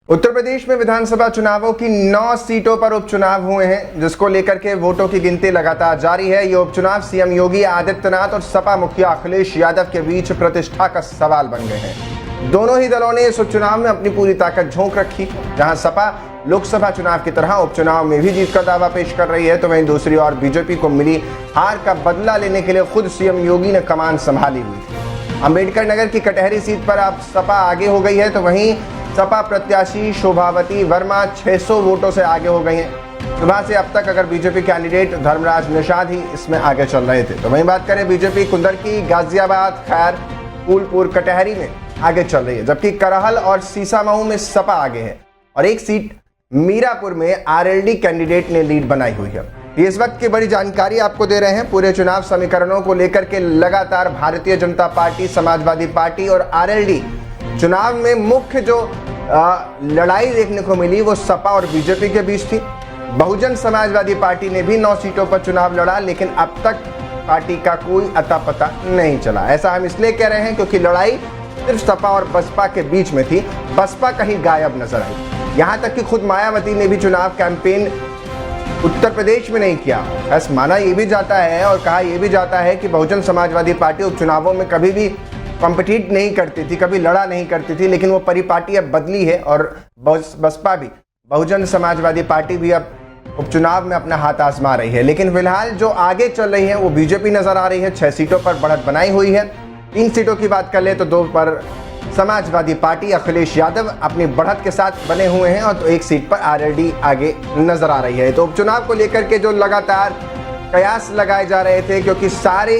उत्तर प्रदेश में विधानसभा चुनावों की 9 सीटों पर उपचुनाव हुए हैं, जिसको लेकर के वोटों की गिनती लगातार जारी है। ये उपचुनाव सीएम योगी आदित्यनाथ और सपा मुखिया अखिलेश यादव के बीच प्रतिष्ठा का सवाल बन गए हैं। दोनों ही दलों ने इस उपचुनाव में अपनी पूरी ताकत झोंक रखी। जहां सपा लोकसभा चुनाव की तरह उपचुनाव में भी जीत का दावा पेश कर रही है, तो वहीं दूसरी ओर बीजेपी को मिली हार का बदला लेने के लिए खुद सीएम योगी ने कमान संभाली हुई। अम्बेडकर नगर की कटहरी सीट पर अब सपा आगे हो गई है, तो वहीं सपा प्रत्याशी शोभावती वर्मा 600 वोटों से आगे हो गई हैं। सुबह से अब तक अगर बीजेपी कैंडिडेट धर्मराज निषाद ही इसमें आगे चल रहे थे। तो वहीं बात करें बीजेपी कुंदरकी, गाजियाबाद, खैर, फूलपुर, कटहरी में आगे चल रही है, जबकि करहल और सीसामऊ में सपा आगे है और एक सीट मीरापुर में आरएलडी कैंडिडेट ने लीड बनाई हुई है। इस वक्त की बड़ी जानकारी आपको दे रहे हैं। पूरे चुनाव समीकरणों को लेकर के लगातार भारतीय जनता पार्टी, समाजवादी पार्टी और आरएलडी चुनाव में मुख्य जो लड़ाई देखने को मिली वो सपा और बीजेपी के बीच थी। बहुजन समाजवादी पार्टी ने भी 9 सीटों पर चुनाव लड़ा, लेकिन अब तक पार्टी का कोई अता पता नहीं चला। ऐसा हम इसलिए कह रहे हैं क्योंकि लड़ाई सिर्फ सपा और बसपा के बीच में थी। बसपा कहीं गायब नजर आई। यहां तक कि खुद मायावती ने भी चुनाव कैंपेन उत्तर प्रदेश में नहीं किया। बस माना यह भी जाता है और कहा यह भी जाता है कि बहुजन समाजवादी पार्टी उपचुनावों में कभी भी कॉम्पिटिट नहीं करती थी, कभी लड़ा नहीं करती थी, लेकिन वो परिपाटी अब बदली है और बसपा भी, बहुजन समाजवादी पार्टी भी अब उपचुनाव में अपना हाथ आजमा रही है। लेकिन फिलहाल जो आगे चल रही है वो बीजेपी नजर आ रही है। 6 सीटों पर बढ़त बनाई हुई है। 3 सीटों की बात कर ले तो 2 पर समाजवादी पार्टी अखिलेश यादव अपनी बढ़त के साथ बने हुए हैं और तो 1 सीट पर आरएलडी आगे नजर आ रही है। तो उपचुनाव को लेकर के जो लगातार कयास लगाए जा रहे थे, क्योंकि सारे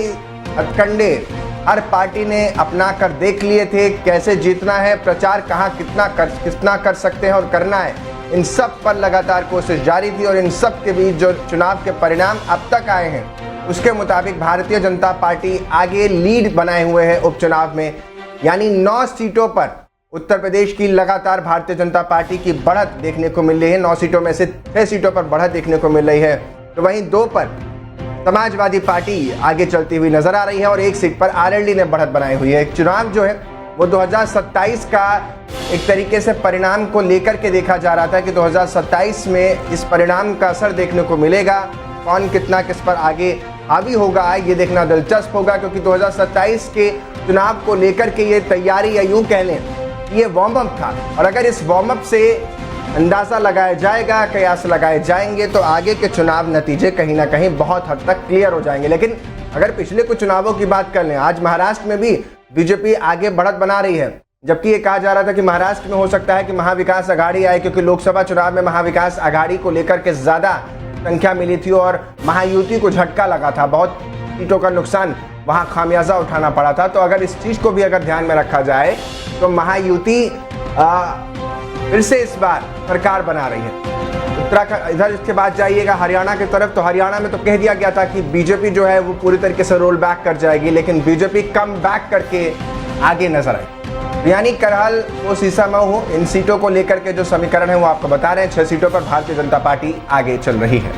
हथकंडे हर पार्टी ने अपना कर देख लिए थे, कैसे जीतना है, प्रचार कहाँ कितना कर सकते हैं और करना है, इन सब पर लगातार कोशिश जारी थी। और इन सब के बीच जो चुनाव के परिणाम अब तक आए हैं उसके मुताबिक भारतीय जनता पार्टी आगे लीड बनाए हुए है उपचुनाव में। यानी 9 सीटों पर उत्तर प्रदेश की लगातार भारतीय जनता पार्टी की बढ़त देखने को मिल रही है। 9 सीटों में से 6 सीटों पर बढ़त देखने को मिल रही है, तो वहीं 2 पर समाजवादी पार्टी आगे चलती हुई नजर आ रही है और 1 सीट पर आरएलडी ने बढ़त बनाई हुई है। चुनाव जो है वो 2027 का एक तरीके से परिणाम को लेकर के देखा जा रहा था कि 2027 में इस परिणाम का असर देखने को मिलेगा। कौन कितना किस पर आगे हावी होगा ये देखना दिलचस्प होगा, क्योंकि 2027 के चुनाव को लेकर के ये तैयारी, या यूं कह लें ये वार्म अप था। और अगर इस वार्म अप से अंदाजा लगाया जाएगा, कयास लगाए जाएंगे, तो आगे के चुनाव नतीजे कहीं ना कहीं बहुत हद तक क्लियर हो जाएंगे। लेकिन अगर पिछले कुछ चुनावों की बात कर लें, आज महाराष्ट्र में भी बीजेपी आगे बढ़त बना रही है, जबकि ये कहा जा रहा था कि महाराष्ट्र में हो सकता है कि महाविकास आघाड़ी आए, क्योंकि लोकसभा चुनाव में महाविकास आघाड़ी को लेकर के ज्यादा संख्या मिली थी और महायुति को झटका लगा था। बहुत सीटों का नुकसान वहां खामियाजा उठाना पड़ा था। तो अगर इस चीज को भी अगर ध्यान में रखा जाए तो महायुति फिर से इस बार सरकार बना रही है। उत्तराखंड, इधर इसके बाद जाइएगा हरियाणा की तरफ, तो हरियाणा में तो कह दिया गया था कि बीजेपी जो है वो पूरी तरीके से रोल बैक कर जाएगी, लेकिन बीजेपी कम बैक करके आगे नजर आई। यानी करहल वो सीसामऊ हो, इन सीटों को लेकर के जो समीकरण है वो आपको बता रहे हैं। 6 सीटों पर भारतीय जनता पार्टी आगे चल रही है।